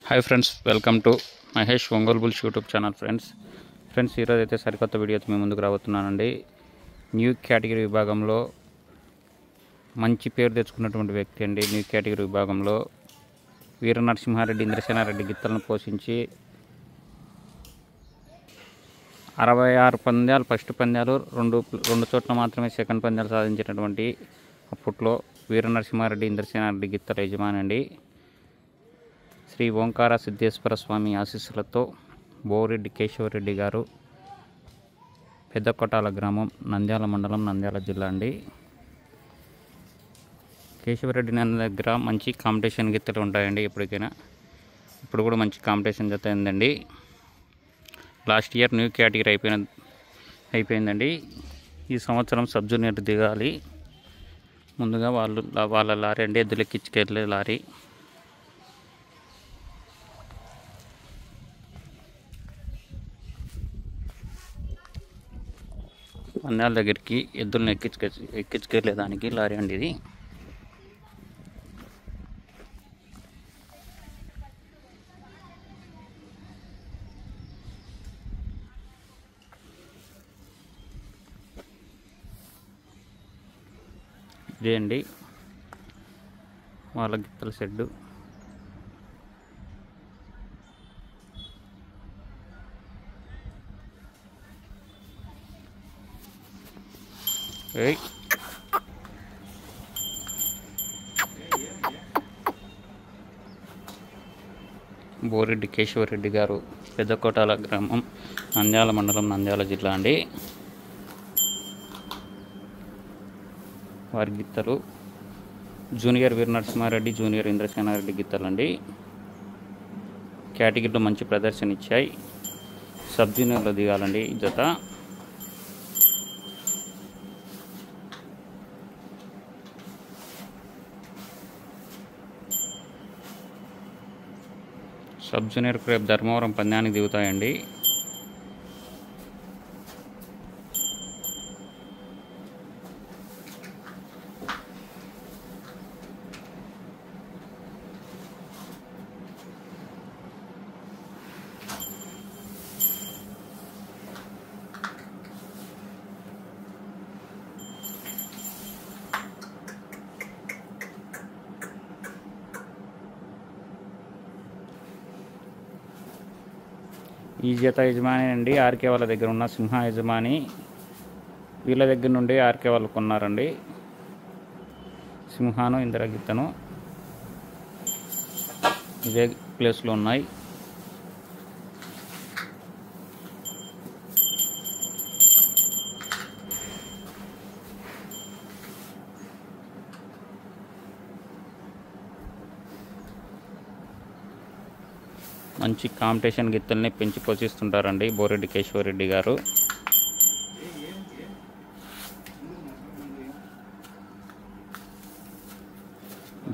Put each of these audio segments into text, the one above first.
Hi friends, welcome to Mahesh Ongole bulls YouTube channel. Friends ఈరోజు అయితే సరికొత్త వీడియోతో మీ ముందుకు రాబోతున్నానండి. న్యూ కేటగిరీ విభాగంలో మంచి పేరు తెచ్చుకున్నటువంటి వ్యక్తి అండి. న్యూ కేటగిరీ విభాగంలో వీర నరసింహారెడ్డి, ఇంద్రసేనారెడ్డి గిత్తలను పోషించి 66 పంద్యాలు ఫస్ట్ పంద్యాలు, రెండు చోట్ల మాత్రమే సెకండ్ పంద్యాలు సాధించినటువంటి అప్పట్లో వీర నరసింహారెడ్డి, ఇంద్రసేనారెడ్డి గిత్తల యజమాని అండి. శ్రీ ఓంకార సిద్ధేశ్వర స్వామి ఆశీస్సులతో బోరెడ్డి కేశవరెడ్డి గారు, పెద్దకొటాల గ్రామం, నంద్యాల మండలం, నంద్యాల జిల్లా అండి. కేశవరెడ్డి దగ్గర మంచి కాంపిటీషన్ గిత్తలు ఉంటాయండి. ఇప్పుడు కూడా మంచి కాంపిటీషన్ జత అయిందండి. లాస్ట్ ఇయర్ న్యూ కేటగిరీ అయిపోయిందండి. ఈ సంవత్సరం సబ్ జూనియర్ దిగాలి. ముందుగా వాళ్ళ లారీ అండి, ఎద్దులు ఎక్కించుకెళ్ళే లారీ. పందాల దగ్గరికి ఎద్దులను ఎక్కించుకెళ్ళేదానికి లారీ అండి ఇది. ఇదే అండి వాళ్ళ గిత్తల షెడ్డు. బోరెడ్డి కేశవరెడ్డి గారు, పెద్దకోటాల గ్రామం, నంద్యాల మండలం, నంద్యాల జిల్లా అండి. వారి గిత్తలు జూనియర్ వీర నరసింహారెడ్డి, జూనియర్ ఇంద్రసేనారెడ్డి గిత్తలండి. కేటగిరీలో మంచి ప్రదర్శన ఇచ్చాయి. సబ్ జూనియర్లో దిగాలండి ఈ జత. సబ్ జూనియర్ రేపు ధర్మవరం పందానికి దిగుతాయండి. ఈ జత యజమాని అండి ఆర్కే వాళ్ళ దగ్గర ఉన్న సింహ యజమాని. వీళ్ళ దగ్గర నుండి ఆర్కే వాళ్ళు కొన్నారండి సింహాను, ఇందిర గిత్తను. ఇదే ప్లేస్లో ఉన్నాయి. మంచి కాంపిటీషన్ గిత్తల్ని పెంచి పోషిస్తుంటారండి బోరెడ్డి కేశవరెడ్డి గారు.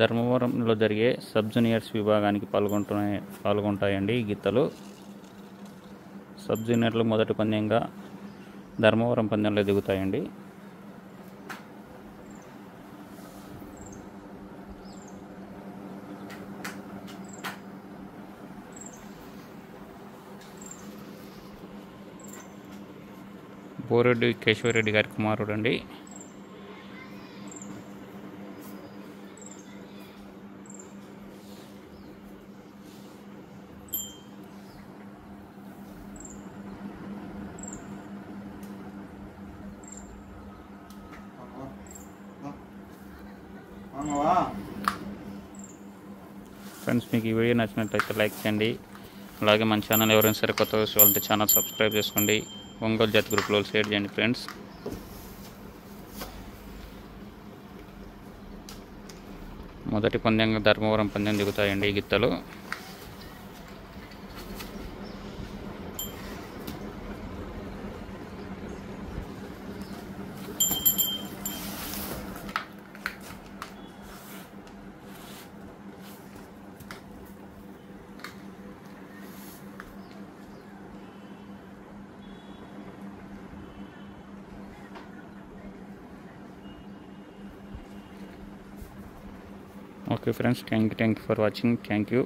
ధర్మవరంలో జరిగే సబ్ జూనియర్స్ విభాగానికి పాల్గొంటాయండి ఈ గిత్తలు. సబ్ జూనియర్లు మొదటి పందెంగా ధర్మవరం పందెంలో దిగుతాయండి. బోరెడ్డి కేశవరెడ్డి గారి కుమారుడు అండి. ఫ్రెండ్స్, మీకు ఈ వీడియో నచ్చినట్లయితే లైక్ చేయండి. అలాగే మన ఛానల్ ఎవరైనా సరే కొత్త వాళ్ళతో ఛానల్ సబ్స్క్రైబ్ చేసుకోండి. ఒంగోలు జాతి గ్రూప్లో షేర్ చేయండి ఫ్రెండ్స్. మొదటి పందెంగా ధర్మవరం పందెం దిగుతాయండి ఈ గిత్తలు. Okay friends, thank you for watching. Thank you.